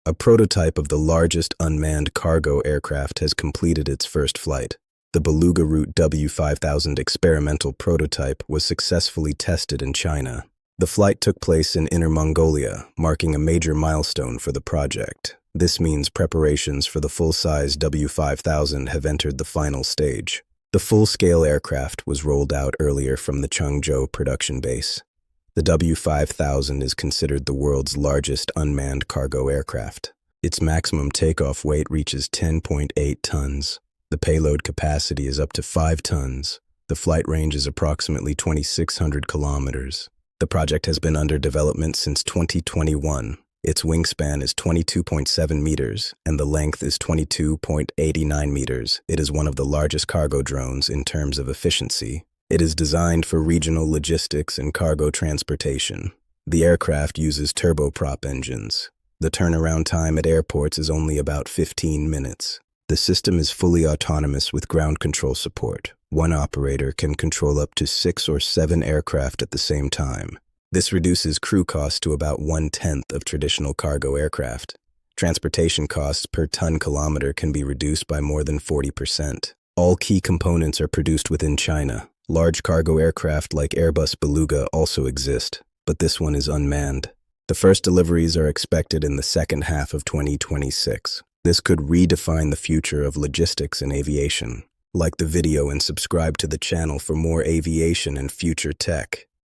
A prototype of the largest unmanned cargo aircraft has completed its first flight. The Beluga Route W5000 experimental prototype was successfully tested in China. The flight took place in Inner Mongolia, marking a major milestone for the project. This means preparations for the full-size W5000 have entered the final stage. The full-scale aircraft was rolled out earlier from the Changzhou production base. The W5000 is considered the world's largest unmanned cargo aircraft. Its maximum takeoff weight reaches 10.8 tons. The payload capacity is up to 5 tons. The flight range is approximately 2,600 kilometers. The project has been under development since 2021. Its wingspan is 22.7 meters, and the length is 22.89 meters. It is one of the largest cargo drones in terms of efficiency. It is designed for regional logistics and cargo transportation. The aircraft uses turboprop engines. The turnaround time at airports is only about 15 minutes. The system is fully autonomous with ground control support. One operator can control up to 6 or 7 aircraft at the same time. This reduces crew costs to about 1/10 of traditional cargo aircraft. Transportation costs per ton-kilometer can be reduced by more than 40%. All key components are produced within China. Large cargo aircraft like Airbus Beluga also exist, but this one is unmanned. The first deliveries are expected in the second half of 2026. This could redefine the future of logistics and aviation. Like the video and subscribe to the channel for more aviation and future tech.